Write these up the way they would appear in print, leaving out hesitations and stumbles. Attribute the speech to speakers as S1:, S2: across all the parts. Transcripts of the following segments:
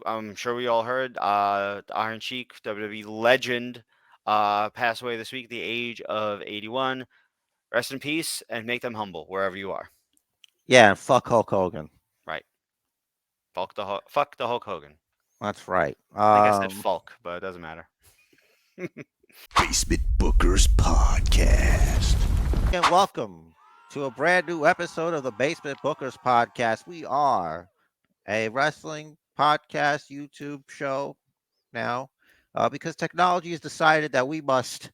S1: I'm sure we all heard, Iron Sheik, WWE legend, passed away this week, the age of 81. Rest in peace, and make them humble wherever you are.
S2: Yeah, and fuck Hulk Hogan.
S1: Right. Fuck the Hulk Hogan.
S2: That's right.
S1: I think I said Fulk, but it doesn't matter.
S3: Basement Bookers Podcast.
S2: And welcome to a brand new episode of the Basement Bookers Podcast. We are a wrestling podcast YouTube show now because technology has decided that we must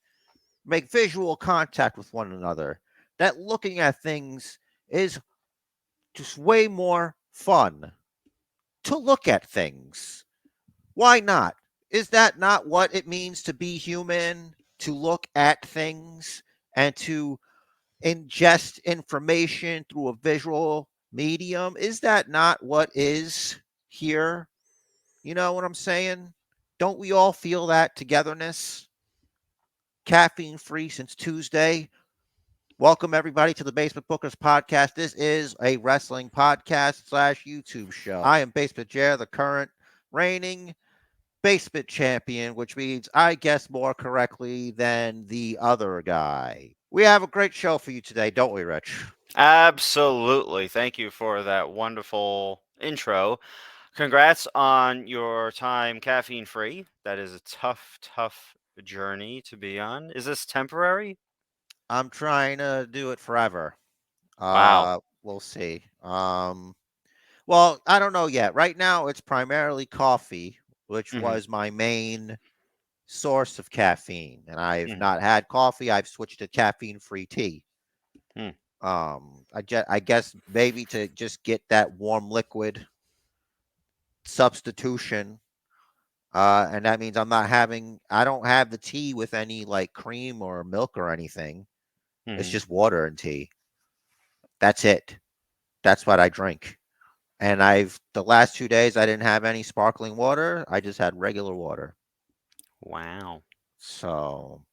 S2: make visual contact with one another. That looking at things is just way more fun to look at things. Why not? Is that not what it means to be human? To look at things and to ingest information through a visual medium? Is that not what is here? You know what I'm saying? Don't we all feel that togetherness? Caffeine free since Tuesday. Welcome everybody to the Basement Bookers Podcast. This is a wrestling podcast / YouTube show. I am Basement Jer, the current reigning basement champion, which means I guess more correctly than the other guy. We have a great show for you today, don't we, Rich?
S1: Absolutely. Thank you for that wonderful intro. Congrats on your time caffeine free. That is a tough journey to be on. Is this temporary?
S2: I'm trying to do it forever.
S1: Wow.
S2: We'll see. Well, I don't know yet. Right now, it's primarily coffee, which
S1: Hmm.
S2: was my main source of caffeine, and I've
S1: Hmm.
S2: not had coffee. I've switched to caffeine-free tea.
S1: Hmm.
S2: I guess maybe to just get that warm liquid substitution. And that means I don't have the tea with any like cream or milk or anything. It's
S1: Hmm.
S2: just water and tea. That's it. That's what I drink. And the last 2 days, I didn't have any sparkling water. I just had regular water.
S1: Wow.
S2: So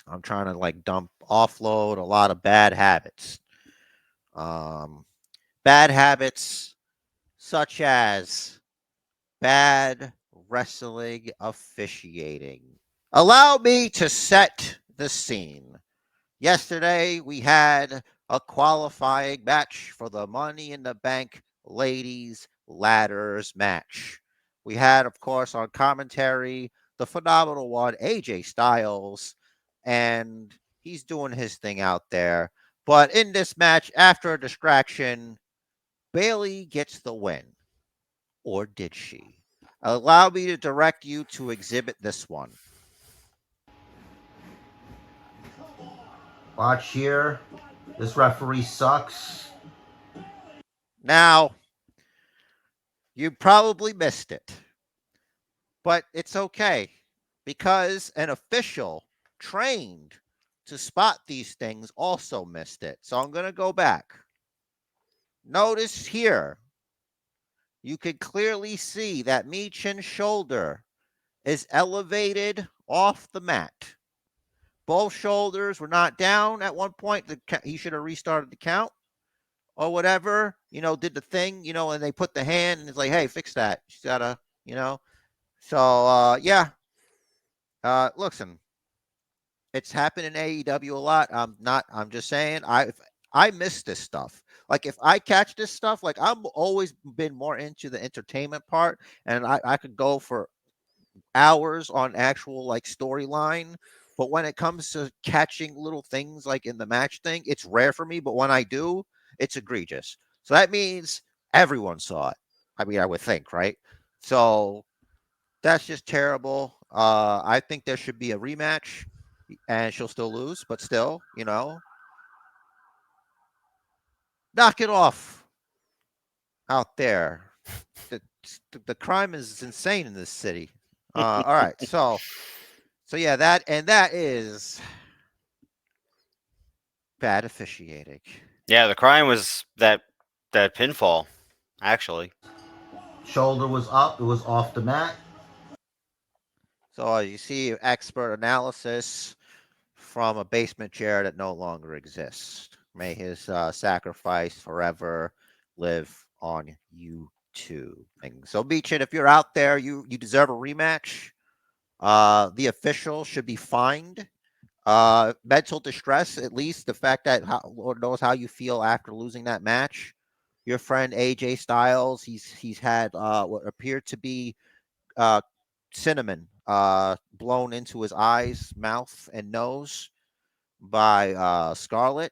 S2: I'm trying to like offload a lot of bad habits. Um, Bad habits such as bad wrestling officiating. Allow me to set the scene. Yesterday, we had a qualifying match for the Money in the Bank Ladies Ladders match. We had, of course, on commentary, the phenomenal one, AJ Styles, and he's doing his thing out there. But in this match, after a distraction, Bailey gets the win. Or did she? Allow me to direct you to exhibit this one. Watch here. This referee sucks. Now, you probably missed it, but it's okay because an official trained to spot these things also missed it. So I'm going to go back. Notice here, you can clearly see that Michin's shoulder is elevated off the mat. Both shoulders were not down at one point. He should have restarted the count or whatever, did the thing, and they put the hand and it's like, hey, fix that. She's gotta, you know. So yeah. Listen, it's happened in AEW a lot. I'm just saying I miss this stuff. Like if I catch this stuff, like I've always been more into the entertainment part and I could go for hours on actual like storyline. But when it comes to catching little things like in the match thing, it's rare for me. But when I do, it's egregious. So that means everyone saw it. I mean, I would think, right? So that's just terrible. I think there should be a rematch, and she'll still lose, but still, knock it off out there. The, the crime is insane in this city. All right, so yeah, that is bad officiating.
S1: Yeah, the crime was that pinfall, actually.
S2: Shoulder was up, it was off the mat. So you see expert analysis from a basement chair that no longer exists. May his sacrifice forever live on YouTube. two things. So, Beechin, if you're out there, you deserve a rematch. The official should be fined. Mental distress, at least the fact that Lord knows how you feel after losing that match. Your friend AJ Styles, he's had what appeared to be uh, cinnamon blown into his eyes, mouth, and nose by Scarlett,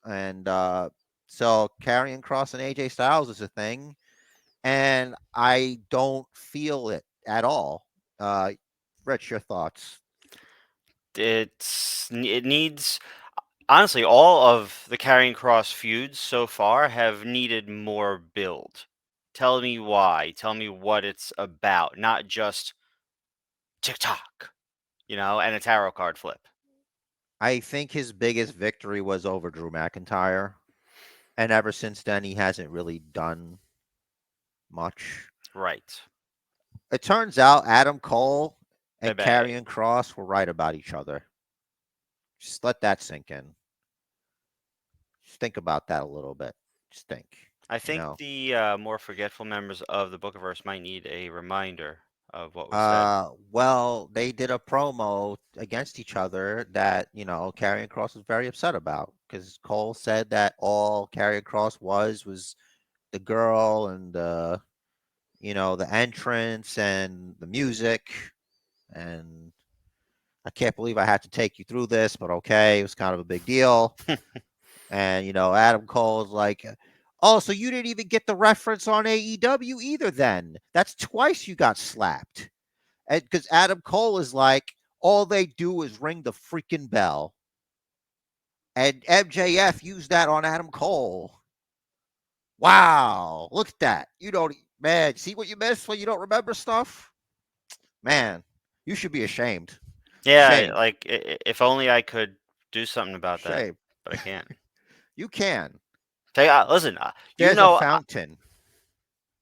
S2: and so carrying cross and AJ Styles is a thing, and I don't feel it at all. Uh, Rich, your thoughts?
S1: It needs honestly all of the Karrion Cross feuds so far have needed more build. Tell me why. Tell me what it's about, not just TikTok, and a tarot card flip.
S2: I think his biggest victory was over Drew McIntyre, and ever since then he hasn't really done much.
S1: Right.
S2: It turns out Adam Cole and
S1: Bebe.
S2: Karrion Cross were right about each other. Just let that sink in. Just think about that a little bit. Just think.
S1: I
S2: You
S1: think
S2: know.
S1: the more forgetful members of the Bookiverse might need a reminder of what was said.
S2: Well, they did a promo against each other that, Karrion Cross was very upset about because Cole said that all Karrion Cross was the girl and the entrance and the music. And I can't believe I had to take you through this, but okay, it was kind of a big deal. And, Adam Cole's like, oh, so you didn't even get the reference on AEW either then. That's twice you got slapped. And because Adam Cole is like, all they do is ring the freaking bell. And MJF used that on Adam Cole. Wow. Look at that. You don't, man, see what you miss when you don't remember stuff? Man, you should be ashamed.
S1: Yeah,
S2: Shame.
S1: like if only I could do something about that,
S2: Shame.
S1: but I can't.
S2: You can.
S1: Listen,
S2: There's a fountain.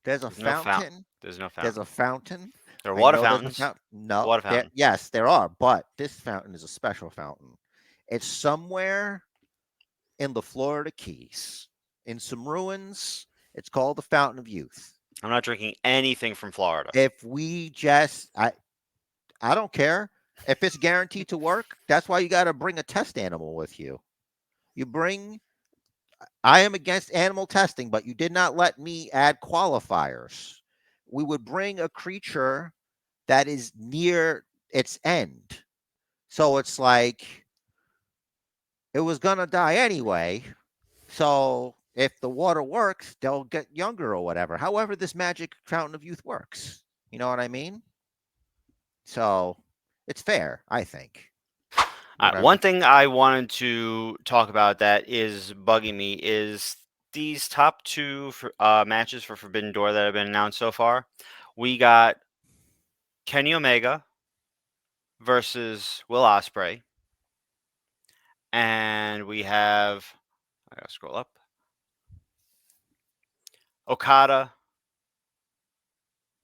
S2: There's a
S1: there's no fountain.
S2: fountain.
S1: There's no
S2: There's
S1: fountain.
S2: a fountain.
S1: There are
S2: I
S1: water
S2: know there's a
S1: fountains.
S2: fountain. No,
S1: Water
S2: there.
S1: fountain.
S2: Yes, there are. But this fountain is a special fountain. It's somewhere in the Florida Keys, in some ruins. It's called the Fountain of Youth.
S1: I'm not drinking anything from Florida.
S2: If we just, I don't care if it's guaranteed to work. That's why you got to bring a test animal with you. You bring. I am against animal testing, but you did not let me add qualifiers. We would bring a creature that is near its end. So it's like it was going to die anyway. So if the water works, they'll get younger or whatever. However, this magic fountain of youth works. You know what I mean? So it's fair, I think.
S1: One
S2: Whatever.
S1: thing I wanted to talk about that is bugging me is these top two matches for Forbidden Door that have been announced so far. We got Kenny Omega versus Will Ospreay, and we have I gotta scroll up. Okada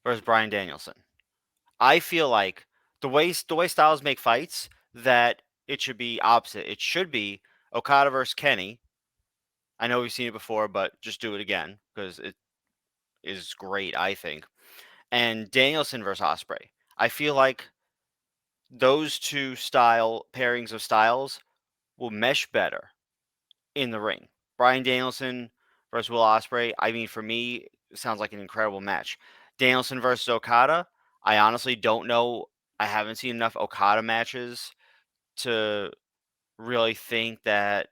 S1: versus Bryan Danielson. I feel like the way styles make fights that it should be opposite. It should be Okada versus Kenny. I know we've seen it before, but just do it again because it is great, I think. And Danielson versus Osprey. I feel like those two style pairings of styles will mesh better in the ring. Bryan Danielson versus Will Osprey. I mean, for me, it sounds like an incredible match. Danielson versus Okada. I honestly don't know. I haven't seen enough Okada matches to really think that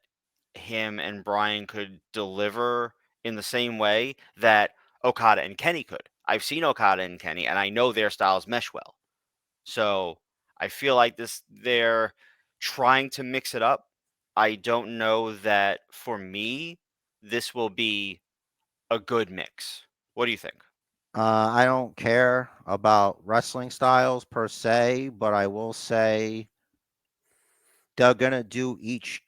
S1: him and Bryan could deliver in the same way that Okada and Kenny could. I've seen Okada and Kenny, and I know their styles mesh well. So I feel like they're trying to mix it up. I don't know that for me, this will be a good mix. What do you think?
S2: I don't care about wrestling styles per se, but I will say they're going to do each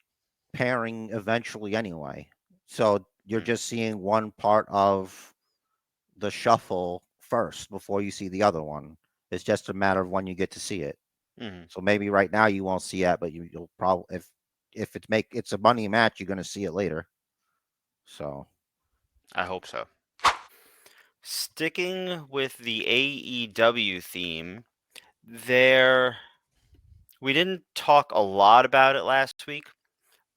S2: pairing eventually anyway. So you're
S1: Mm,
S2: just seeing one part of the shuffle first before you see the other one. It's just a matter of when you get to see it.
S1: mhm.
S2: So maybe right now you won't see it, but you'll probably if it's a money match, you're going to see it later. So
S1: I hope so. Sticking with the AEW theme, we didn't talk a lot about it last week,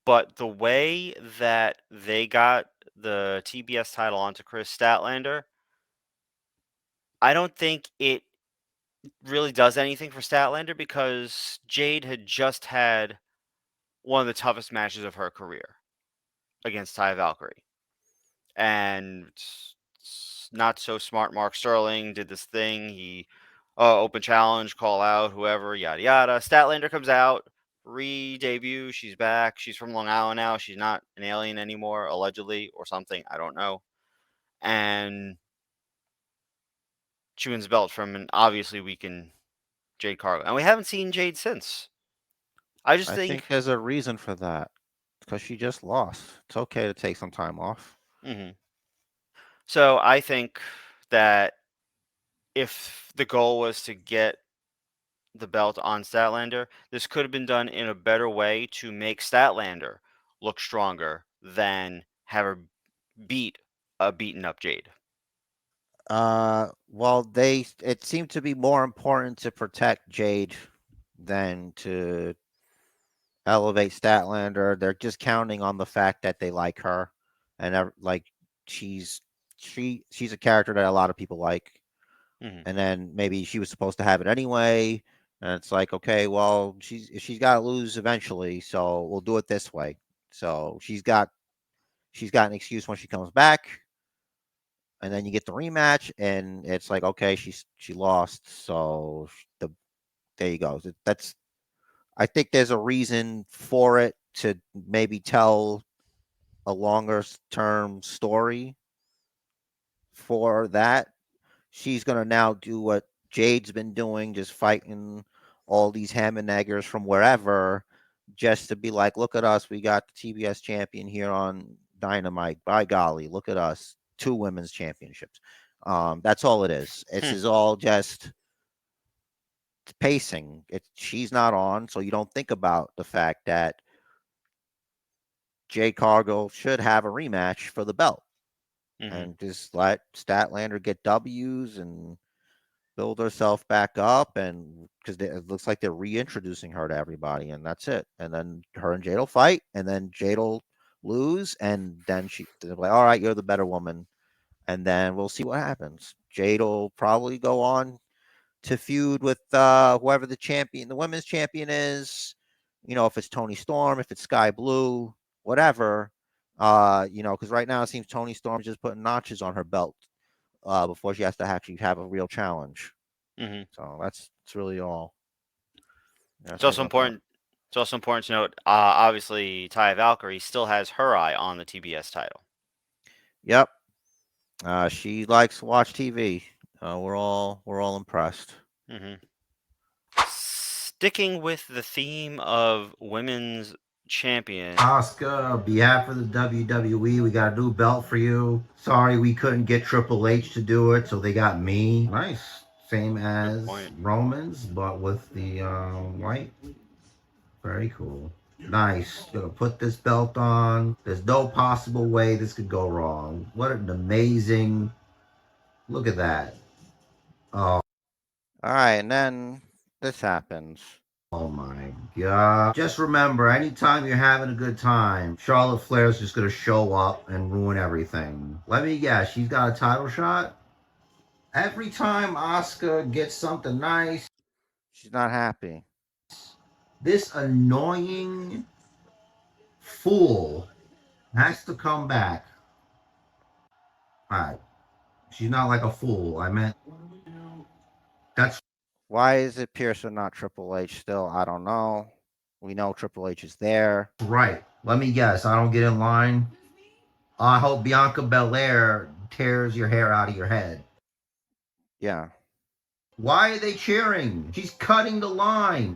S1: but the way that they got the TBS title onto Chris Statlander, I don't think it really does anything for Statlander because Jade had just had one of the toughest matches of her career against Ty Valkyrie. And not so smart Mark Sterling did this thing. He open challenge, call out, whoever, yada yada. Statlander comes out, re-debut. She's back. She's from Long Island now. She's not an alien anymore, allegedly, or something. I don't know. And she wins the belt from an obviously weakened Jade Cargill. And we haven't seen Jade since. I just
S2: I
S1: think.
S2: think there's a reason for that because she just lost. It's okay to take some time off.
S1: So I think that if the goal was to get the belt on Statlander, this could have been done in a better way to make Statlander look stronger than have her beat a beaten up Jade.
S2: Well, it seemed to be more important to protect Jade than to elevate Statlander. They're just counting on the fact that they like her, and like she's a character that a lot of people like. And then maybe she was supposed to have it anyway, and it's like, okay, well, she's got to lose eventually, so we'll do it this way. So she's got an excuse when she comes back, and then you get the rematch, and it's like, okay, she lost, so there you go. I think there's a reason for it to maybe tell a longer term story for that. She's going to now do what Jade's been doing, just fighting all these ham and eggers from wherever, just to be like, look at us. We got the TBS champion here on Dynamite. By golly, look at us. 2 women's championships. That's all it is. It's is all just pacing. She's not on, so you don't think about the fact that Jade Cargill should have a rematch for the belt. And just let Statlander get W's and build herself back up, and because it looks like they're reintroducing her to everybody, and that's it. And then her and Jade will fight, and then Jade will lose, and then they'll be like, all right, you're the better woman, and then we'll see what happens. Jade will probably go on to feud with whoever the women's champion is. If it's Tony Storm, if it's Sky Blue, whatever. Because right now it seems Tony Storm's just putting notches on her belt before she has to actually have a real challenge. So that's really all.
S1: It's also important. It's also important to note. Obviously, Taya Valkyrie still has her eye on the TBS title.
S2: Yep. She likes to watch TV. We're all impressed.
S1: Sticking with the theme of women's champion,
S4: Asuka, on behalf of the WWE, we got a new belt for you. Sorry we couldn't get Triple H to do it, so they got me. Nice. Same as Roman's, but with the white. Very cool. Nice. Gonna put this belt on. There's no possible way this could go wrong. What an amazing... Look at that. Oh.
S2: All right, and then this happens.
S4: Oh my god. Just remember, anytime you're having a good time, Charlotte Flair's just gonna show up and ruin everything. Let me guess, she's got a title shot? Every time Asuka gets something nice,
S2: she's not happy.
S4: This annoying fool has to come back. Alright. She's not like a fool. I meant... That's...
S2: Why is it Pearson, not Triple H still? I don't know. We know Triple H is there.
S4: Right. Let me guess. I don't get in line. I hope Bianca Belair tears your hair out of your head.
S2: Yeah.
S4: Why are they cheering? She's cutting the line.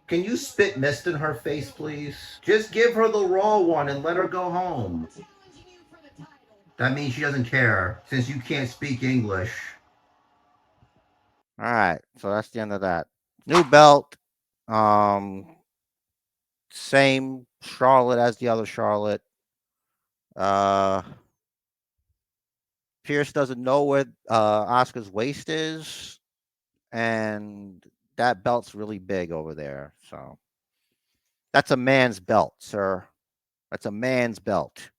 S4: Can you spit mist in her face, please? Just give her the raw one and let her go home. That means she doesn't care, since you can't speak English.
S2: All right, so that's the end of that. New belt. Same Charlotte as the other Charlotte. Pierce doesn't know where Asuka's waist is, and that belt's really big over there. So that's a man's belt, sir. That's a man's belt.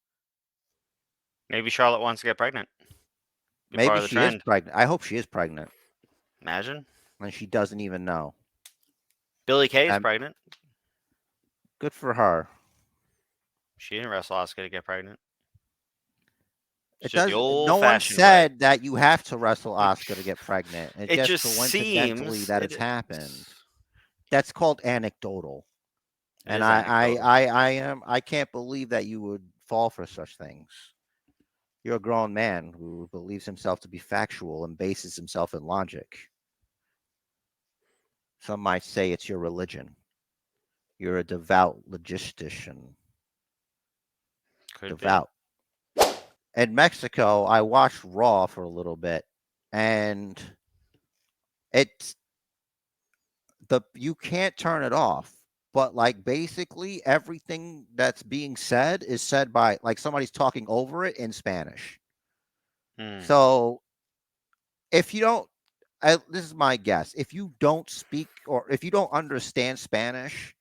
S1: Maybe Charlotte wants to get pregnant. Be part
S2: Maybe
S1: of the
S2: she is
S1: trend.
S2: pregnant. I hope she is pregnant,
S1: Imagine.
S2: and she doesn't even know.
S1: Billie Kay is pregnant.
S2: Good for her.
S1: She didn't wrestle Asuka to get pregnant.
S2: It
S1: She did the
S2: doesn't. No one
S1: old-fashioned way.
S2: said that you have to wrestle Asuka to get pregnant. It,
S1: It
S2: just
S1: just
S2: coincidentally
S1: seems
S2: that
S1: it
S2: it's happened.
S1: is.
S2: That's called anecdotal.
S1: It
S2: And
S1: is anecdotal.
S2: I can't believe that you would fall for such things. You're a grown man who believes himself to be factual and bases himself in logic. Some might say it's your religion. You're a devout logistician.
S1: Could
S2: Devout. In Mexico, I watched Raw for a little bit, and you can't turn it off. But like basically everything that's being said is said by like somebody's talking over it in Spanish.
S1: be.
S2: So if you don't, this is my guess. If you don't speak or if you don't understand Spanish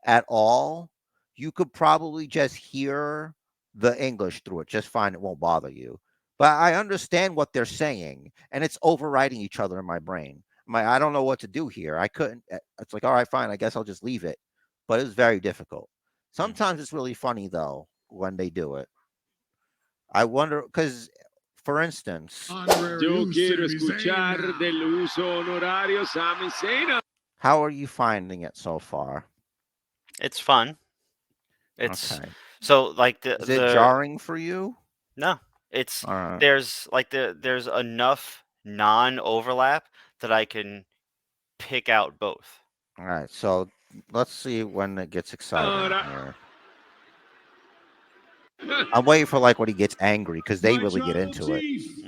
S2: at all, you could probably just hear the English through it. Just fine. It won't bother you. But I understand what they're saying, and it's overriding each other in my brain. I don't know what to do here. I couldn't. It's like, all right, fine. I guess I'll just leave it. But it's very difficult. Sometimes it's really funny though when they do it. I wonder because, for instance,
S5: Yo quiero escuchar del uso honorario Sami Zayn.
S2: How are you finding it so far?
S1: It's fun. It's
S2: okay.
S1: So like
S2: Is it jarring for you?
S1: No, it's
S2: right.
S1: There's enough non-overlap that I can pick out both.
S2: All right, so let's see when it gets exciting here. I'm waiting for like when he gets angry because they really get into it.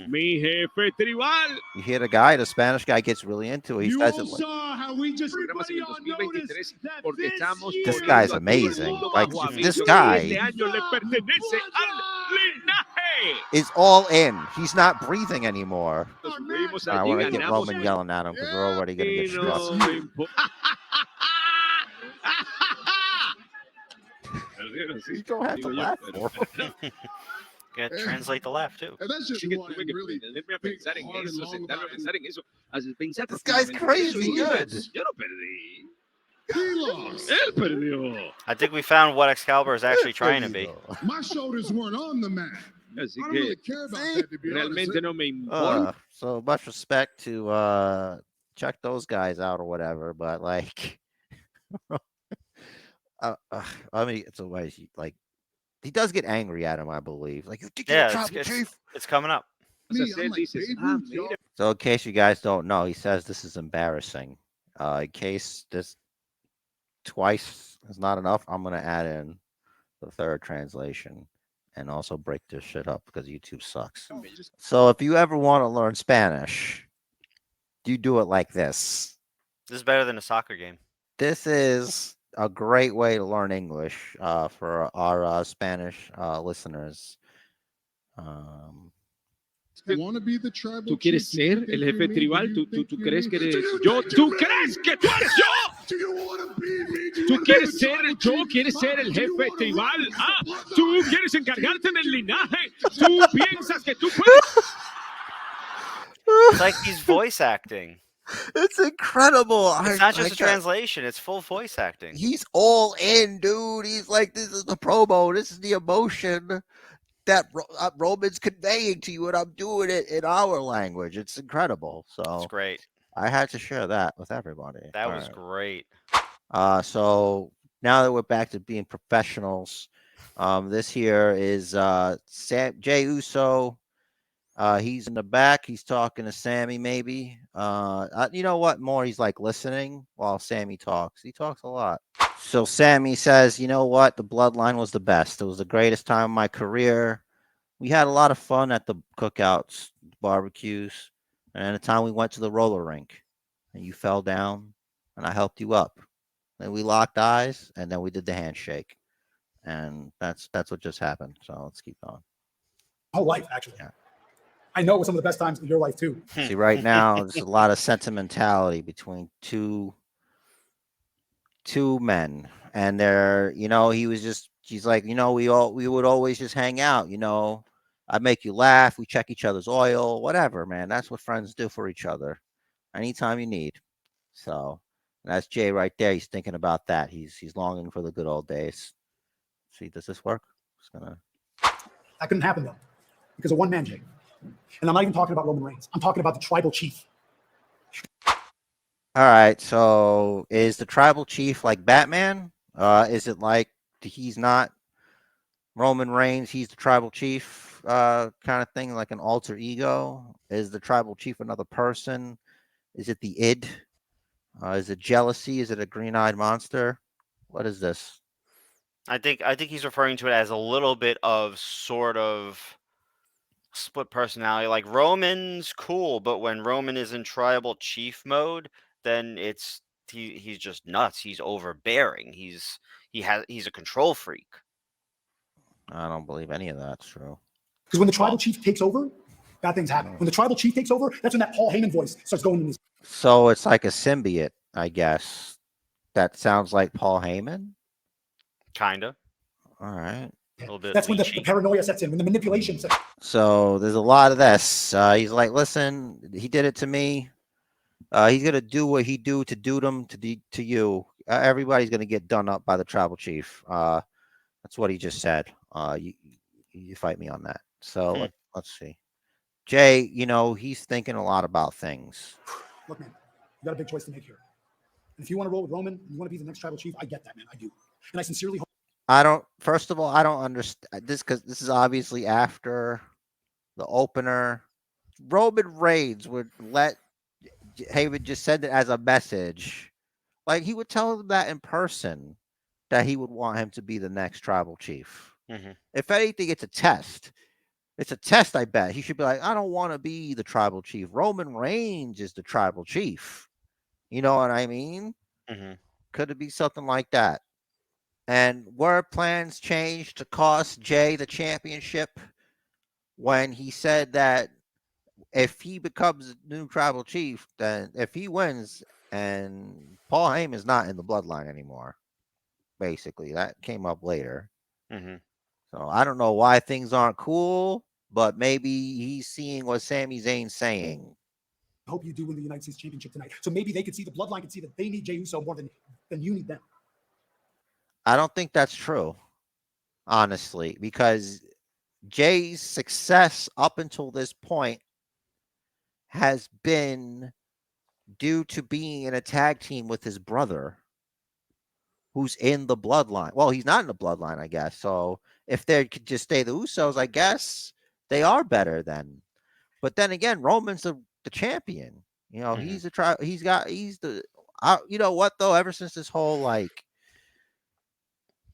S5: Mi jefe tribal.
S2: You hear the guy, the Spanish guy gets really into it. He says it like, this guy's amazing. Like this guy is all in. He's not breathing anymore. I want to get Roman yelling at him because we're already going to get struck. You don't have to laugh for him.
S1: You gotta translate the laugh too.
S2: This guy's crazy good.
S1: I think we found what Excalibur is actually trying to be.
S6: My shoulders weren't on the mat. I don't really care about that, to be honest.
S2: So much respect to check those guys out or whatever, but like I mean it's always like he does get angry at him, I believe. Like, you think you're a tribal chief?
S1: It's coming up.
S2: So in case you guys don't know, he says this is embarrassing. In case this twice is not enough, I'm gonna add in the third translation and also break this shit up because YouTube sucks. So if you ever want to learn Spanish, you do it like this.
S1: This is better than a soccer game.
S2: This is a great way to learn English for our Spanish listeners.
S5: ¿Tú quieres ser el jefe tribal? ¿Tú crees que eres yo? ¿Tú crees que tú eres yo? ¿Tú quieres ser yo? ¿Quieres ser el jefe tribal? ¿Tú quieres encargarte del linaje? ¿Tú piensas que tú puedes?
S1: It's like he's voice acting.
S2: It's incredible.
S1: It's not just a translation. It's full voice acting.
S2: He's all in, dude. He's like, this is the promo. This is the emotion that Roman's conveying to you, and I'm doing it in our language. It's incredible. So
S1: it's great.
S2: I had to share that with everybody.
S1: That was great.
S2: So now that we're back to being professionals, this here is Jey Uso. He's in the back. He's talking to Sammy, maybe. You know what? More, he's like listening while Sammy talks. He talks a lot. So Sammy says, you know what? The Bloodline was the best. It was the greatest time of my career. We had a lot of fun at the cookouts, barbecues, and the time we went to the roller rink. And you fell down, and I helped you up. Then we locked eyes, and then we did the handshake. And that's what just happened. So let's keep going.
S7: Whole life, actually.
S2: Yeah.
S7: I know it was some of the best times of your life too.
S2: See, right now there's a lot of sentimentality between two men, and they're, he's like, we would always just hang out, I make you laugh, we check each other's oil, whatever, man. That's what friends do for each other anytime you need. So that's Jay right there. He's thinking about that. He's longing for the good old days. See, does this work?
S7: That couldn't happen though, because of one man, Jay. And I'm not even talking about Roman Reigns. I'm talking about the tribal chief.
S2: All right. So is the tribal chief like Batman? Is it like he's not Roman Reigns, he's the tribal chief kind of thing, like an alter ego? Is the tribal chief another person? Is it the id? Is it jealousy? Is it a green-eyed monster? What is this?
S1: I think he's referring to it as a little bit of sort of split personality. Like Roman's cool, but when Roman is in tribal chief mode, then he's just nuts. He's overbearing. He's a control freak.
S2: I don't believe any of that's true.
S7: Because when the tribal chief takes over, bad things happen. When the tribal chief takes over, that's when that Paul Heyman voice starts going in his.
S2: So it's like a symbiote, I guess. That sounds like Paul Heyman.
S1: Kinda.
S2: All right.
S1: A little bit.
S7: That's when the paranoia sets in, when the manipulation sets in.
S2: So there's a lot of this. He's like, listen, he did it to me. He's gonna do what he do them to you. Everybody's gonna get done up by the tribal chief. That's what he just said. You fight me on that. So let's see. Jay, he's thinking a lot about things.
S7: Look, man, you got a big choice to make here. And if you want to roll with Roman, you want to be the next tribal chief, I get that, man. I do. And I sincerely hope.
S2: First of all, I don't understand this, because this is obviously after the opener. Roman Reigns would let Heyman just send it as a message. Like, he would tell him that in person, that he would want him to be the next tribal chief.
S1: Mm-hmm.
S2: If anything, it's a test. It's a test, I bet. He should be like, I don't want to be the tribal chief. Roman Reigns is the tribal chief. You know what I mean?
S1: Mm-hmm.
S2: Could it be something like that? And were plans changed to cost Jay the championship when he said that if he becomes new tribal chief, then if he wins, and Paul Heyman is not in the bloodline anymore, basically, that came up later.
S1: Mm-hmm.
S2: So I don't know why things aren't cool, but maybe he's seeing what Sami Zayn's saying.
S7: I hope you do win the United States Championship tonight. So maybe they could see, the bloodline could see that they need Jey Uso more than you need them.
S2: I don't think that's true, honestly, because Jay's success up until this point has been due to being in a tag team with his brother, who's in the bloodline. Well, he's not in the bloodline, I guess. So if they could just stay the Usos, I guess they are better then. But then again, Roman's the champion. He's the. You know what though? Ever since this whole like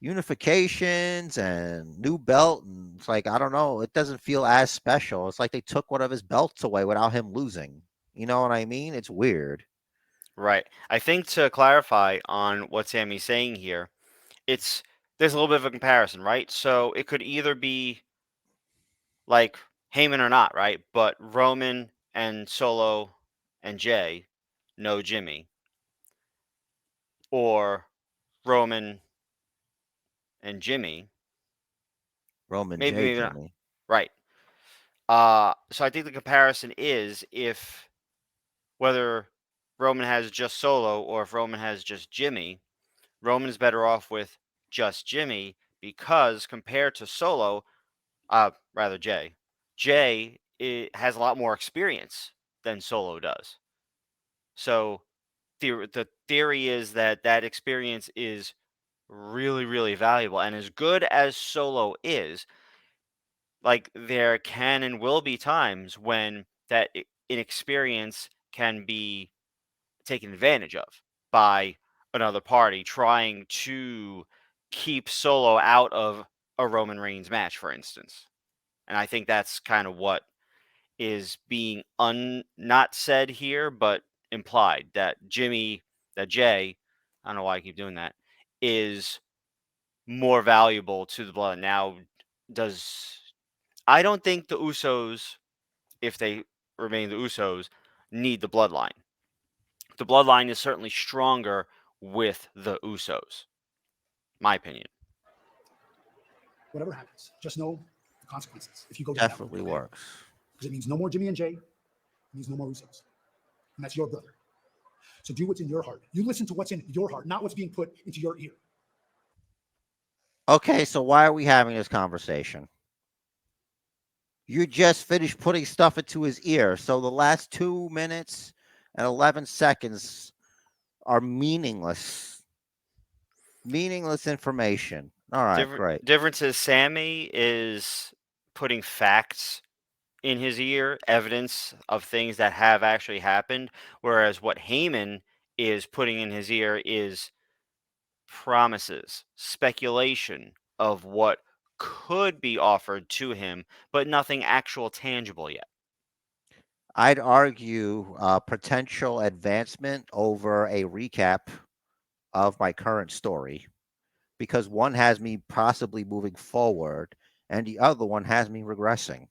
S2: unifications and new belt, and it's like, I don't know, it doesn't feel as special. It's like they took one of his belts away without him losing. You know what I mean? It's weird.
S1: Right. I think to clarify on what Sammy's saying here, there's a little bit of a comparison, right? So it could either be like Heyman or not, right? But Roman and Solo and Jay know Jimmy, or Roman and Jimmy.
S2: Roman
S1: Maybe
S2: J.
S1: not.
S2: Jimmy.
S1: Right. So I think the comparison is if whether Roman has just Solo or if Roman has just Jimmy, Roman's better off with just Jimmy, because compared to Solo, rather Jay has a lot more experience than Solo does. So the theory is that experience is really, really valuable. And as good as Solo is, like, there can and will be times when that inexperience can be taken advantage of by another party trying to keep Solo out of a Roman Reigns match, for instance. And I think that's kind of what is being not said here, but implied, that Jay, I don't know why I keep doing that, is more valuable to the blood. Now, I don't think the Usos if they remain the Usos, need the Bloodline. The Bloodline is certainly stronger with the Usos. My opinion.
S7: Whatever happens, just know the consequences. If you go down
S2: Definitely
S7: that road,
S2: works.
S7: because it means no more Jimmy and Jay, it means no more Usos, and that's your brother. So do what's in your heart. You listen to what's in your heart, not what's being put into your ear.
S2: Okay, so why are we having this conversation? You just finished putting stuff into his ear, so the last 2 minutes and 11 seconds are meaningless. Meaningless information. All right, great.
S1: Difference is Sammy is putting facts in his ear, evidence of things that have actually happened, whereas what Heyman is putting in his ear is promises, speculation of what could be offered to him, but nothing actual tangible yet.
S2: I'd argue potential advancement over a recap of my current story, because one has me possibly moving forward and the other one has me regressing.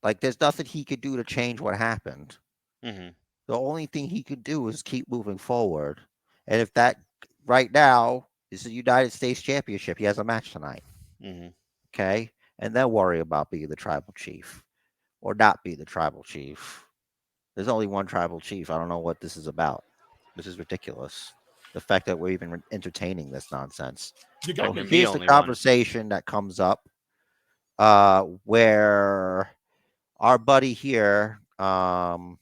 S2: Like, there's nothing he could do to change what happened.
S1: Mm-hmm.
S2: The only thing he could do is keep moving forward. And if that right now is the United States Championship, he has a match tonight.
S1: Mm-hmm.
S2: Okay. And then worry about being the tribal chief or not be the tribal chief. There's only one tribal chief. I don't know what this is about. This is ridiculous. The fact that we're even entertaining this nonsense. So here's the conversation that comes up where our buddy here, Paul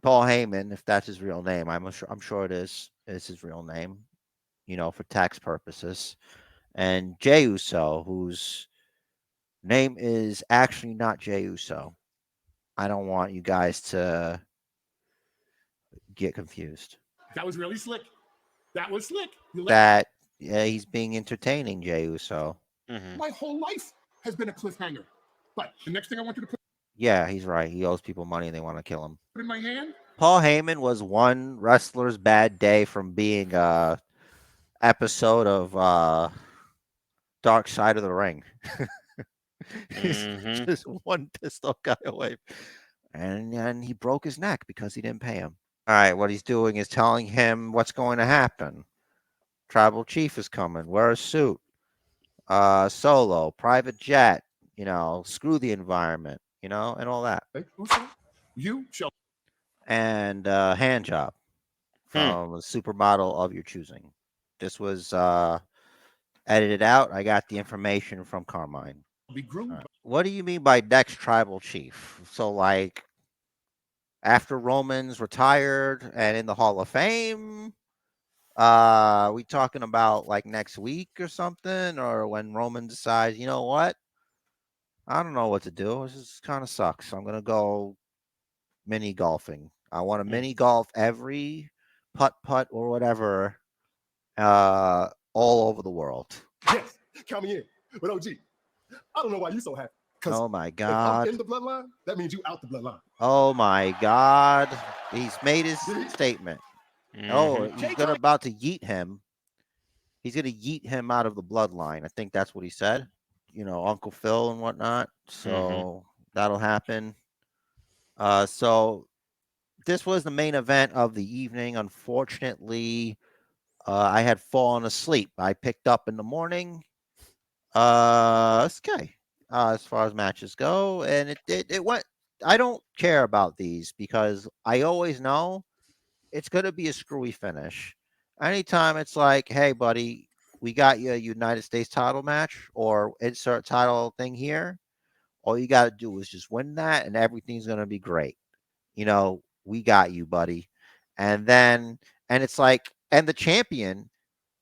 S2: Heyman, if that's his real name, I'm sure it is his real name, for tax purposes, and Jey Uso, whose name is actually not Jey Uso. I don't want you guys to get confused.
S7: That was really slick. That was slick.
S2: He's being entertaining, Jey Uso.
S1: Mm-hmm.
S7: My whole life has been a cliffhanger. But the next thing I want you to put.
S2: Yeah, he's right. He owes people money and they want to kill him.
S7: In my hand.
S2: Paul Heyman was one wrestler's bad day from being a episode of Dark Side of the Ring.
S1: Mm-hmm.
S2: Just one pissed off guy away. And he broke his neck because he didn't pay him. All right, what he's doing is telling him what's going to happen. Tribal chief is coming. Wear a suit. Solo, private jet, screw the environment, and all that.
S7: You shall.
S2: And hand job from a supermodel of your choosing. This was edited out. I got the information from Carmine.
S7: Be groomed.
S2: Right. What do you mean by next tribal chief? So, like, after Roman's retired and in the Hall of Fame? We talking about like next week or something, or when Roman decides, you know what? I don't know what to do. This just kind of sucks. I'm gonna go mini golfing. I want to mini golf every putt or whatever, all over the world.
S7: Yes, count me in. But OG, I don't know why you're so happy.
S2: Oh my God!
S7: If I'm in the bloodline, that means you out the bloodline.
S2: Oh my God! He's made his statement.
S1: Mm-hmm.
S2: Oh, he's about to yeet him. He's going to yeet him out of the bloodline. I think that's what he said. Uncle Phil and whatnot. So that'll happen. So this was the main event of the evening. Unfortunately, I had fallen asleep. I picked up in the morning. It's okay. As far as matches go, and it went. I don't care about these because I always know it's going to be a screwy finish. Anytime it's like, hey, buddy, we got you a United States title match or insert title thing here. All you got to do is just win that and everything's going to be great. We got you, buddy. And it's like, and the champion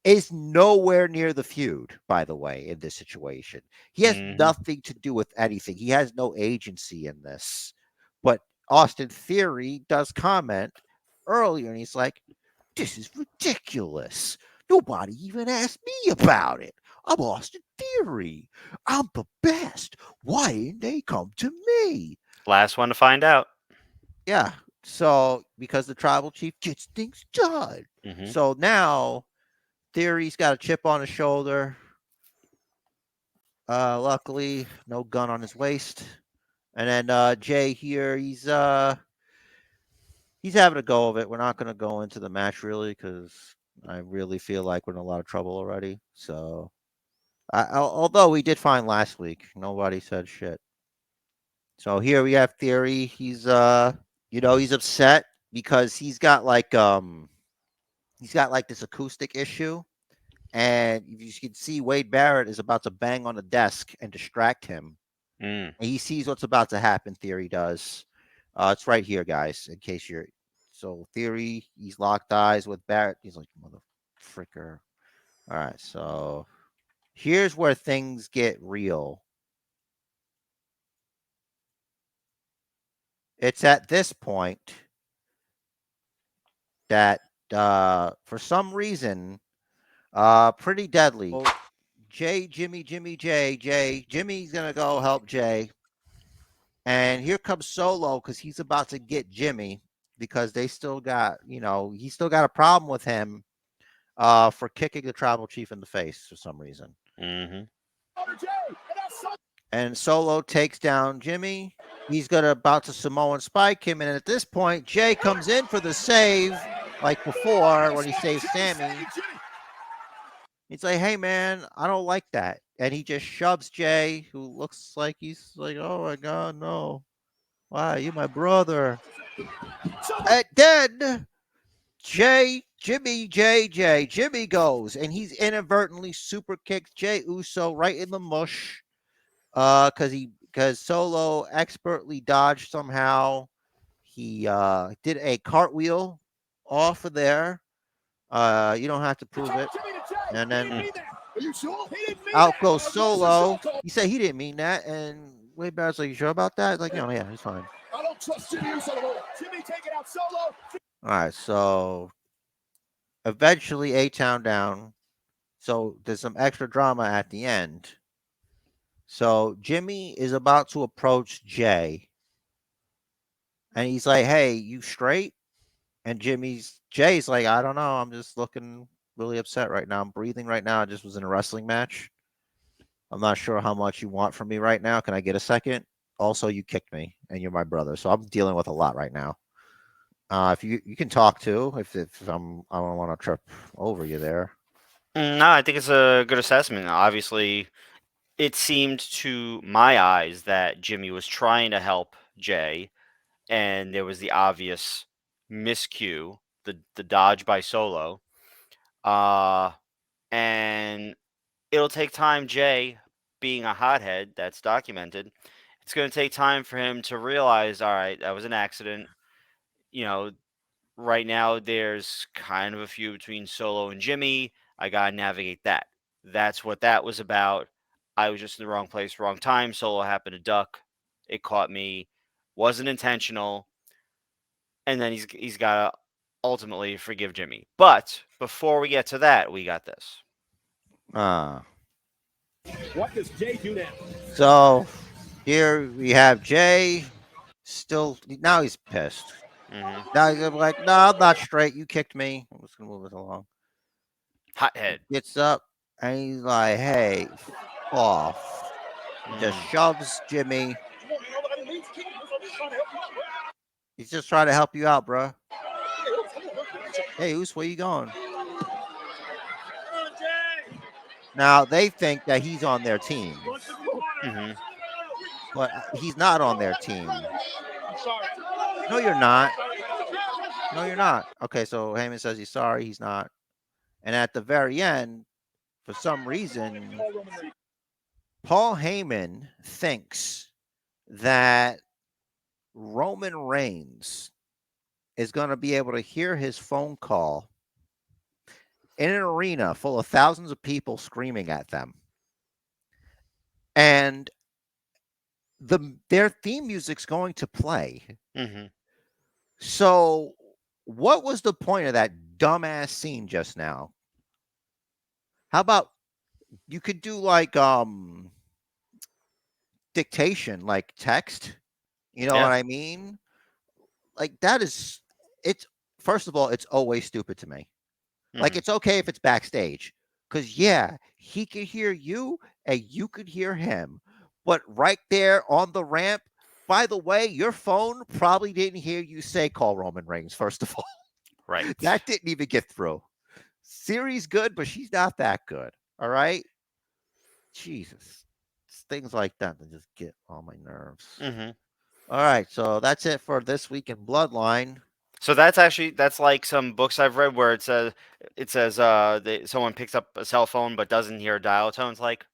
S2: is nowhere near the feud, by the way, in this situation. He has nothing to do with anything. He has no agency in this. But Austin Theory does comment earlier, and he's like, this is ridiculous. Nobody even asked me about it. I'm Austin Theory. I'm the best. Why didn't they come to me?
S1: Last one to find out.
S2: Yeah. So, because the tribal chief gets things done.
S1: Mm-hmm.
S2: So now Theory's got a chip on his shoulder. Luckily, no gun on his waist. And then Jay here, he's having a go of it. We're not going to go into the match really because I really feel like we're in a lot of trouble already. So, although we did fine last week, nobody said shit. So here we have Theory. He's he's upset because he's got like this acoustic issue, and you can see Wade Barrett is about to bang on the desk and distract him.
S1: Mm.
S2: And he sees what's about to happen. Theory does. It's right here, guys. In case you're so Theory, he's locked eyes with Barrett. He's like, mother fricker. All right, so here's where things get real. It's at this point that for some reason, pretty deadly. Jimmy's gonna go help Jay. And here comes Solo because he's about to get Jimmy because they still got, he's still got a problem with him for kicking the tribal chief in the face for some reason.
S1: Mm-hmm.
S2: And Solo takes down Jimmy. He's about to Samoan spike him. And at this point, Jay comes in for the save like before when he saves Sammy. He's like, hey, man, I don't like that. And he just shoves Jay, who looks like he's like, oh, my God, no. Why, you my brother. And then Jimmy goes, and he's inadvertently super kicked Jey Uso right in the mush because Solo expertly dodged somehow. He did a cartwheel off of there. You don't have to prove it. And then out goes Solo. He said he didn't mean that. And Wade Barrett's like, you sure about that? Like, yeah, he's fine.
S7: I don't trust Jimmy Uso. Jimmy taking out Solo.
S2: All right, so eventually A-Town down. So there's some extra drama at the end. So Jimmy is about to approach Jay. And he's like, hey, you straight? And Jay's like, I don't know. I'm just looking really upset right now. I'm breathing right now. I just was in a wrestling match. I'm not sure how much you want from me right now. Can I get a second? Also, you kicked me and you're my brother. So I'm dealing with a lot right now. If you can talk too, I don't want to trip over you there.
S1: No, I think it's a good assessment. Obviously, it seemed to my eyes that Jimmy was trying to help Jay, and there was the obvious miscue, the dodge by Solo. And it'll take time, Jay, being a hothead, that's documented. It's going to take time for him to realize, all right, that was an accident. Right now there's kind of a feud between Solo and Jimmy. I got to navigate that. That's what that was about. I was just in the wrong place, wrong time. Solo happened to duck. It caught me. Wasn't intentional. And then he's got to ultimately forgive Jimmy. But before we get to that, we got this.
S5: What does Jay do now?
S2: So here we have Jay. Still, now he's pissed.
S1: Mm-hmm.
S2: Now he's like, no, I'm not straight. You kicked me. I'm just gonna move this along.
S1: Hothead.
S2: Gets up and he's like, hey, off. Just shoves Jimmy. He's just trying to help you out, bro. Hey, where you going? Now they think that he's on their team.
S1: Mm-hmm.
S2: But he's not on their team. No, you're not. No, you're not. Okay, so Heyman says he's sorry. He's not. And at the very end, for some reason, Paul Heyman thinks that Roman Reigns is going to be able to hear his phone call in an arena full of thousands of people screaming at them. And their theme music's going to play.
S1: Mm-hmm.
S2: So what was the point of that dumbass scene just now? How about you could do like dictation, like text? You know what I mean? Like it's first of all, it's always stupid to me. Mm-hmm. Like it's okay if it's backstage, Because, yeah, he could hear you and you could hear him. But right there on the ramp, by the way, your phone probably didn't hear you say call Roman Reigns, first of all.
S1: Right.
S2: That didn't even get through. Siri's good, but she's not that good. All right? Jesus. It's things like that that just get on my nerves.
S1: Mm-hmm.
S2: All right, so that's it for this week in Bloodline.
S1: So that's like some books I've read where it says someone picks up a cell phone but doesn't hear dial tones. Like,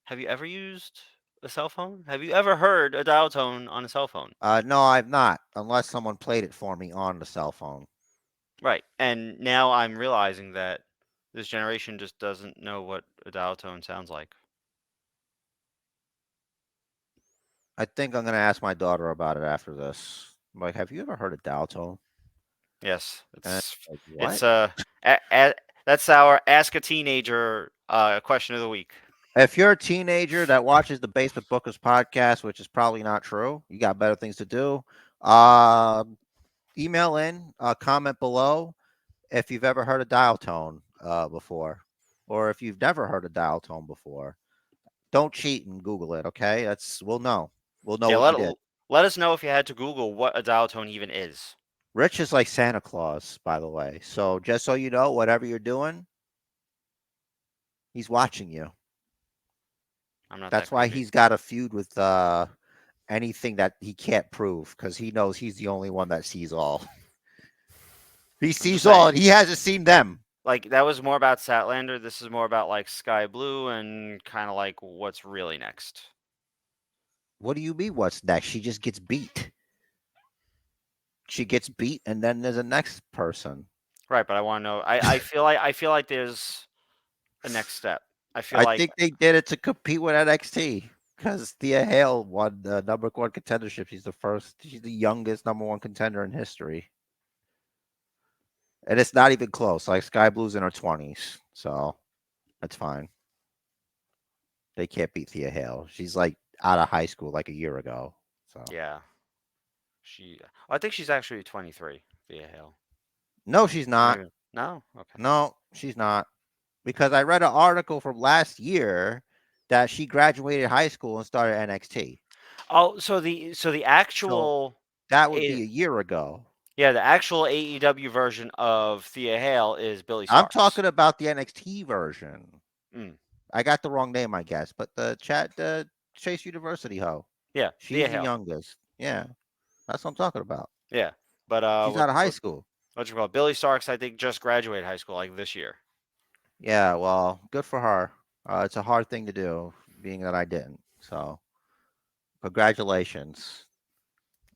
S1: have you ever used a cell phone? Have you ever heard a dial tone on a cell phone?
S2: No, I've not, unless someone played it for me on the cell phone.
S1: Right. And now I'm realizing that this generation just doesn't know what a dial tone sounds like.
S2: I think I'm going to ask my daughter about it after this. I'm like, have you ever heard of dial tone?
S1: Yes,
S2: And like, what?
S1: it's that's our Ask a Teenager question of the week.
S2: If you're a teenager that watches the Basement Bookers podcast, which is probably not true, you got better things to do. Email in, comment below if you've ever heard of dial tone before, or if you've never heard of dial tone before. Don't cheat and Google it, okay? We'll know. We'll know
S1: Yeah,
S2: what you did.
S1: let us know if you had to Google what a dial tone even is.
S2: Rich is like Santa Claus, by the way. So just so you know, whatever you're doing, he's watching you.
S1: I'm not.
S2: That's why he's got a feud with anything that he can't prove, because he knows he's the only one that sees all. He sees all, and he hasn't seen them.
S1: Like, that was more about Statlander. This is more about like Sky Blue and kind of like what's really next.
S2: What do you mean? What's next? She just gets beat. She gets beat, and then there's a next person.
S1: Right, but I want to know. I feel like there's a next step. I
S2: think they did it to compete with NXT, because Thea Hale won the number one contendership. She's the youngest number one contender in history. And it's not even close. Like, Sky Blue's in her 20s, so that's fine. They can't beat Thea Hale. She's like out of high school like a year ago. So
S1: yeah, I think she's actually 23. Thea Hale.
S2: No, she's not.
S1: Maybe. No, okay.
S2: No, she's not. Because I read an article from last year that she graduated high school and started NXT.
S1: Oh, so the actual
S2: that would be a year ago.
S1: Yeah, the actual AEW version of Thea Hale is Billy Starks.
S2: I'm talking about the NXT version.
S1: Mm.
S2: I got the wrong name, I guess, but the Chase University hoe.
S1: Yeah,
S2: she's the youngest. Yeah, that's what I'm talking about.
S1: Yeah, but
S2: she's out of high school.
S1: What's it called? Billy Starks, I think, just graduated high school like this year.
S2: Yeah, well, good for her. It's a hard thing to do, being that I didn't. So, congratulations.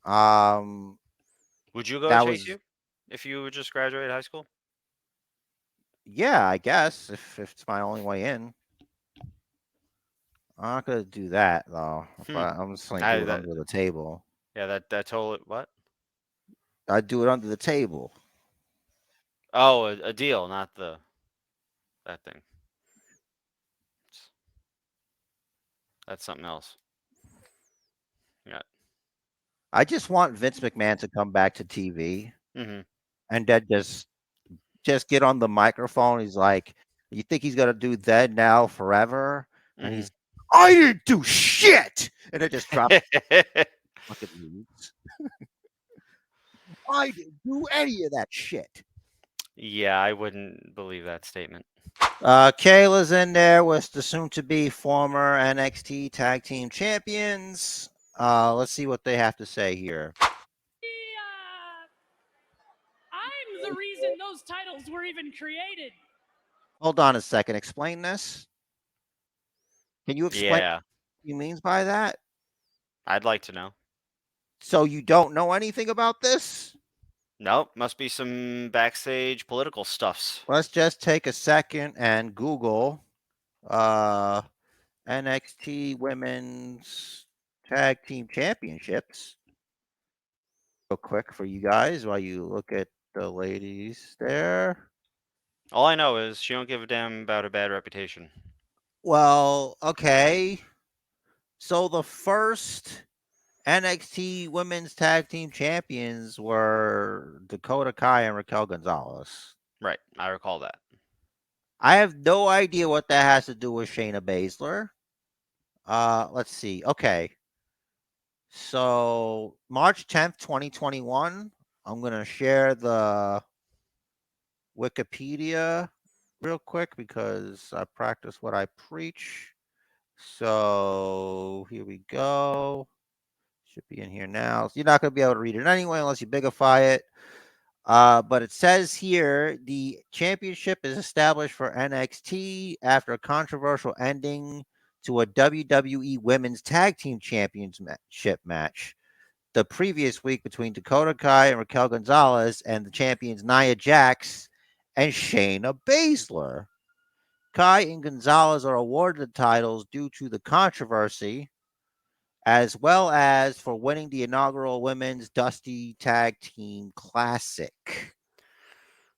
S1: Would you go Chase you if you just graduated high school?
S2: Yeah, I guess if it's my only way in. I'm not gonna do that though. But I'm just gonna do it under the table.
S1: Yeah, that totally what?
S2: I'd do it under the table.
S1: Oh, a deal, not that thing. That's something else. Yeah.
S2: I just want Vince McMahon to come back to TV, and then just get on the microphone. He's like, "You think he's gonna do that now forever?" And he's, "I didn't do shit," and it just drops. Fucking leaves. I didn't do any of that shit.
S1: Yeah, I wouldn't believe that statement.
S2: Kayla's in there with the soon-to-be former NXT Tag Team Champions. Let's see what they have to say here.
S8: I'm the reason those titles were even created.
S2: Hold on a second. Explain this. Can you explain what he means by that?
S1: I'd like to know.
S2: So you don't know anything about this?
S1: Nope. Must be some backstage political stuffs.
S2: Let's just take a second and Google NXT Women's Tag Team Championships. Real quick for you guys while you look at the ladies there.
S1: All I know is she don't give a damn about a bad reputation.
S2: Well, okay. So the first NXT Women's Tag Team Champions were Dakota Kai and Raquel Gonzalez.
S1: Right. I recall that.
S2: I have no idea what that has to do with Shayna Baszler. Let's see. Okay. So March 10th, 2021. I'm gonna share the Wikipedia real quick because I practice what I preach. So here we go. Should be in here now. So you're not going to be able to read it anyway unless you bigify it. But it says here the championship is established for NXT after a controversial ending to a WWE Women's Tag Team Championship match the previous week between Dakota Kai and Raquel Gonzalez and the champions Nia Jax and Shayna Baszler. Kai and Gonzalez are awarded the titles due to the controversy, as well as for winning the inaugural Women's Dusty Tag Team Classic.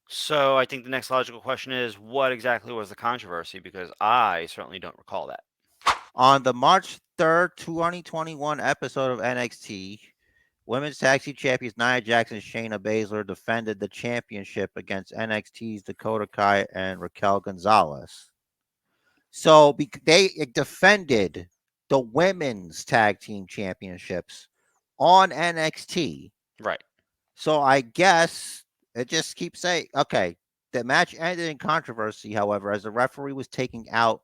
S1: So I think the next logical question is, what exactly was the controversy? Because I certainly don't recall that.
S2: On the March 3rd, 2021 episode of NXT, Women's Tag Team Champions Nia Jax and Shayna Baszler defended the championship against NXT's Dakota Kai and Raquel Gonzalez. So they defended the Women's Tag Team Championships on NXT.
S1: Right.
S2: So I guess it just keeps saying, okay, the match ended in controversy, however, as the referee was taking out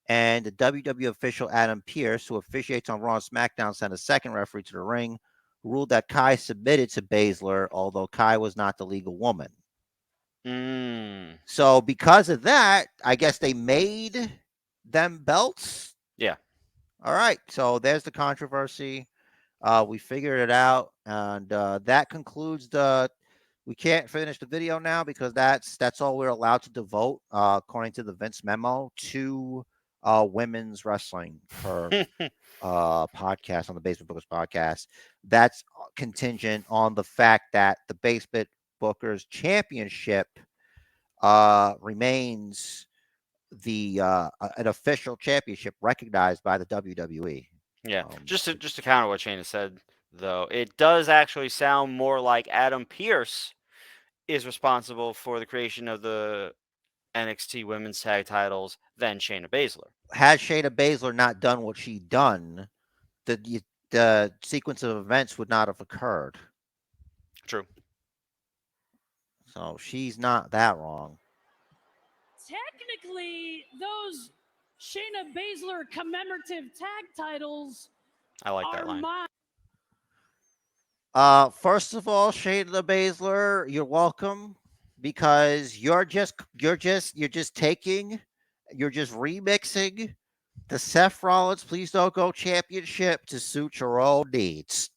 S2: and the WWE official Adam Pearce, who officiates on Raw and SmackDown, sent a second referee to the ring, ruled that Kai submitted to Baszler, although Kai was not the legal woman. So because of that, I guess they made them belts.
S1: Yeah.
S2: All right. So there's the controversy. We figured it out, and that concludes the. We can't finish the video now because that's all we're allowed to devote, according to the Vince memo, to women's wrestling per podcast on the Basement Bookers podcast. That's contingent on the fact that the Basement Bookers Championship remains the an official championship recognized by the WWE.
S1: Yeah. Just to counter what Shayna said, though, it does actually sound more like Adam Pearce is responsible for the creation of the NXT Women's Tag Titles than Shayna Baszler.
S2: Had Shayna Baszler not done what she done, the sequence of events would not have occurred.
S1: True.
S2: So she's not that wrong.
S8: Technically, those Shayna Baszler commemorative tag titles
S1: I like that line.
S2: First of all, Shayna Baszler, you're welcome, because you're just remixing the Seth Rollins Please Don't Go championship to suit your own needs.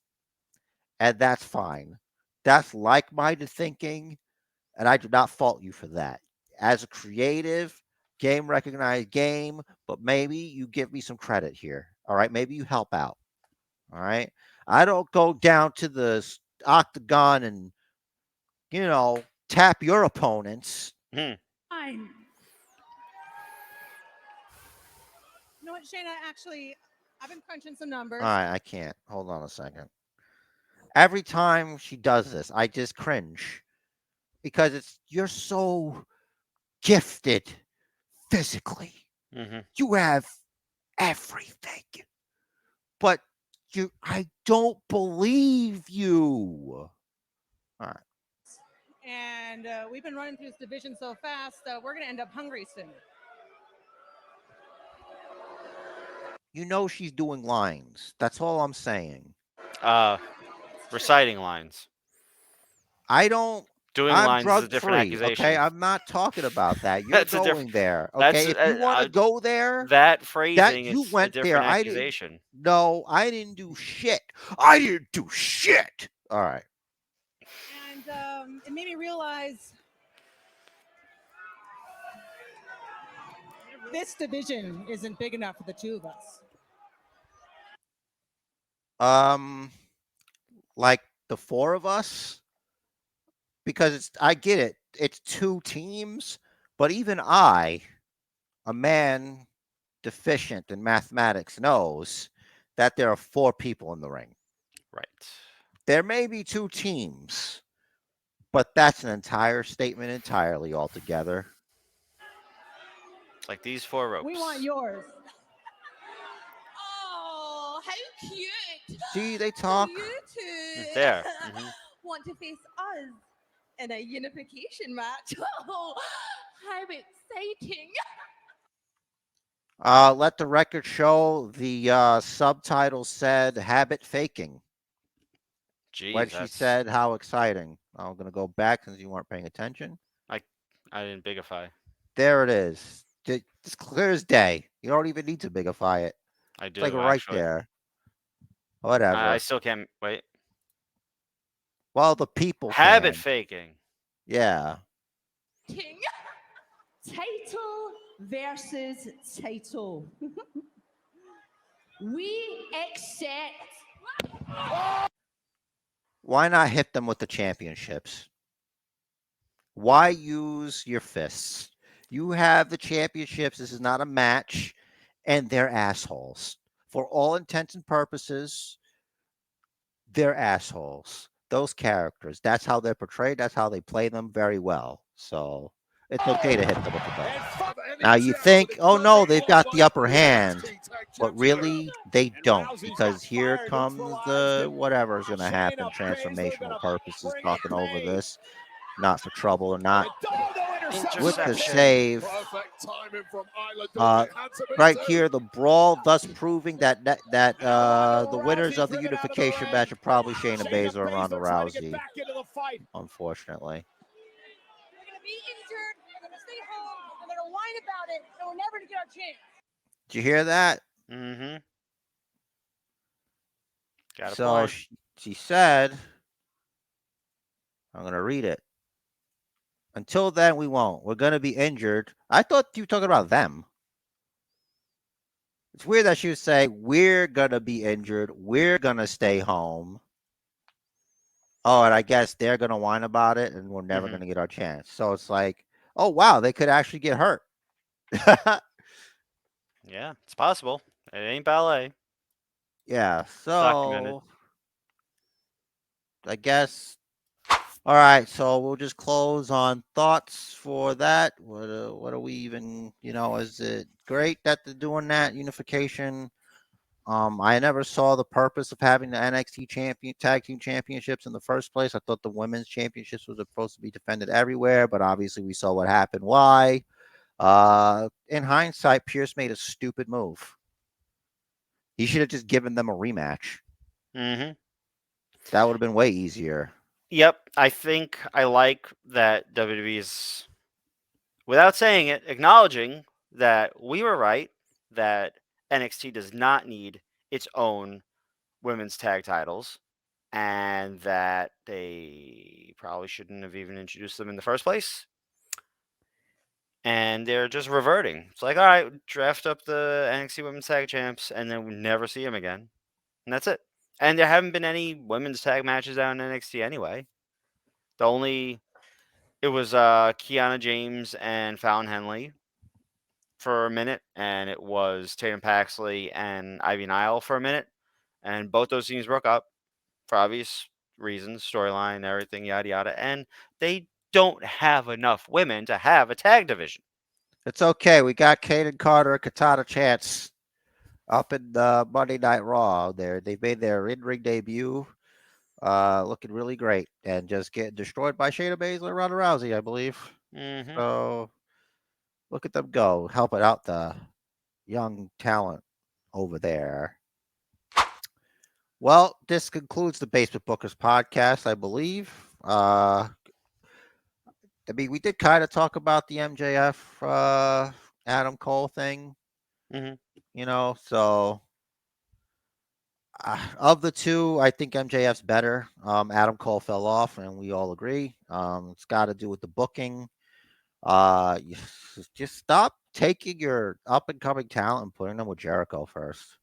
S2: And that's fine. That's like-minded thinking, and I do not fault you for that. As a creative, game recognized game, but maybe you give me some credit here. All right, maybe you help out. All right. I don't go down to the octagon and, tap your opponents.
S8: Fine.
S9: You know what, Shayna? Actually, I've been crunching some numbers.
S2: All right, I can't. Hold on a second. Every time she does this, I just cringe because you're so gifted physically.
S1: Mm-hmm.
S2: You have everything, but I don't believe you. All right.
S9: And we've been running through this division so fast, we're going to end up hungry soon.
S2: She's doing lines. That's all I'm saying.
S1: Reciting lines.
S2: I'm
S1: lines is a different
S2: drug-free,
S1: accusation.
S2: okay? I'm not talking about that. You're going there,
S1: That's
S2: okay? If you want to go there,
S1: that phrasing
S2: you
S1: is
S2: went
S1: a different
S2: there.
S1: accusation.
S2: I didn't do shit. I didn't do shit. All right.
S9: And it made me realize this division isn't big enough for the two of us.
S2: Like the four of us? Because I get it. It's two teams, but even I, a man deficient in mathematics, knows that there are four people in the ring.
S1: Right.
S2: There may be two teams, but that's an entire statement entirely altogether.
S1: Like these 4 ropes.
S9: We want yours.
S10: Oh, how cute!
S2: See, they talk.
S10: You two
S1: There.
S10: want to face us in a unification match. Oh, how exciting!
S2: Let the record show the subtitle said habit faking.
S1: Jeez,
S2: When she said how exciting. I'm going to go back since you weren't paying attention.
S1: I didn't bigify.
S2: There it is. It's clear as day. You don't even need to bigify it.
S1: I
S2: It's
S1: do,
S2: like right
S1: actually.
S2: there. Whatever.
S1: I still can't wait.
S2: Well, the people
S1: Habit
S2: can.
S1: faking.
S2: Yeah.
S10: King.
S11: Title versus title. We accept.
S2: Why not hit them with the championships? Why use your fists? You have the championships. This is not a match, and they're assholes. For all intents and purposes, they're assholes. Those characters. That's how they're portrayed. That's how they play them very well. So it's okay to hit them with the belt. Now you think, oh no, they've got the upper hand. But really, they don't. Because here comes the whatever's going to happen, transformational purposes, talking over this. Not for trouble or not. With the save. Right here, the brawl, thus proving that the winners of the unification match are probably Shayna Baszler and Ronda Rousey. Unfortunately.
S9: We're going to be injured. We're going to stay home. We're going to whine about it. And we're never going to get our chance.
S2: Did you hear that?
S1: Mm-hmm. Got a
S2: So
S1: point.
S2: she said, I'm going to read it. Until then, we won't. We're going to be injured. I thought you were talking about them. It's weird that she would say, we're going to be injured. We're going to stay home. Oh, and I guess they're going to whine about it, and we're never going to get our chance. So it's like, oh, wow, they could actually get hurt.
S1: Yeah, it's possible. It ain't ballet.
S2: Yeah,
S1: Documented.
S2: so I guess. All right, so we'll just close on thoughts for that. What are we even, is it great that they're doing that unification? I never saw the purpose of having the NXT tag team championships in the first place. I thought the women's championships were supposed to be defended everywhere, but obviously we saw what happened. Why? In hindsight, Pierce made a stupid move. He should have just given them a rematch.
S1: Mm-hmm.
S2: That would have been way easier.
S1: Yep, I think I like that WWE's, without saying it, acknowledging that we were right, that NXT does not need its own women's tag titles, and that they probably shouldn't have even introduced them in the first place. And they're just reverting. It's like, all right, draft up the NXT Women's Tag Champs, and then we never see them again. And that's it. And there haven't been any women's tag matches out in NXT anyway. It was Kiana James and Fallon Henley for a minute, and it was Tatum Paxley and Ivy Nile for a minute. And both those teams broke up for obvious reasons, storyline, everything, yada, yada. And they don't have enough women to have a tag division.
S2: It's okay. We got Kaden Carter and Katana Chance up in Monday Night Raw. They made their in-ring debut, looking really great, and just getting destroyed by Shayna Baszler and Ronda Rousey, I believe.
S1: Mm-hmm.
S2: So look at them go, helping out the young talent over there. Well, this concludes the Basement Bookers podcast, I believe. We did kind of talk about the MJF Adam Cole thing.
S1: Mm-hmm.
S2: So of the two, I think MJF's better. Adam Cole fell off, and we all agree. It's got to do with the booking. Just stop taking your up-and-coming talent and putting them with Jericho first.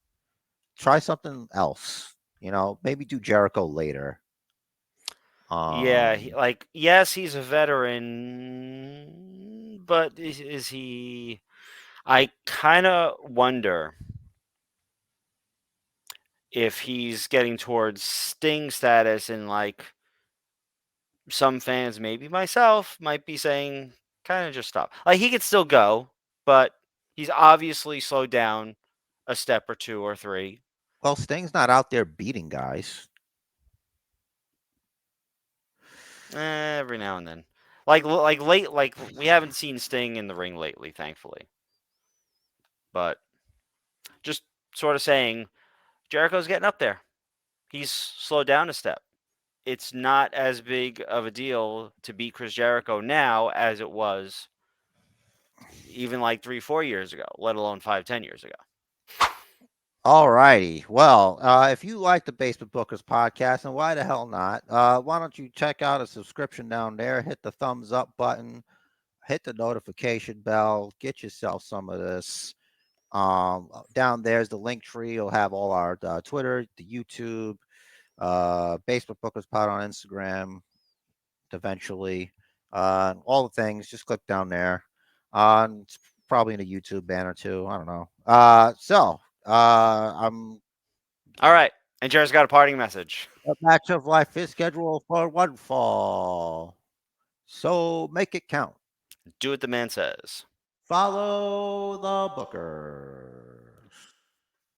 S2: Try something else. Maybe do Jericho later.
S1: Yeah, yes, he's a veteran, but is he? I kind of wonder if he's getting towards Sting status, and some fans, maybe myself, might be saying, kind of just stop. He could still go, but He's obviously slowed down a step or two or three.
S2: Well, Sting's not out there beating guys.
S1: Every now and then. Like we haven't seen Sting in the ring lately, thankfully. But just sort of saying, Jericho's getting up there. He's slowed down a step. It's not as big of a deal to beat Chris Jericho now as it was even like 3-4 years ago, let alone 5-10 years ago.
S2: All righty. Well, if you like the Basement Bookers podcast, and why the hell not, why don't you check out a subscription down there, hit the thumbs up button, hit the notification bell, get yourself some of this. Down there's the link tree. You'll have all our Twitter, the YouTube, Basement Bookers Pod on Instagram, eventually. All the things, just click down there. It's probably in a YouTube banner too. I don't know. I'm
S1: all right. And Jared's got a parting message.
S2: A match of life is scheduled for one fall. So make it count.
S1: Do what the man says.
S2: Follow the Booker.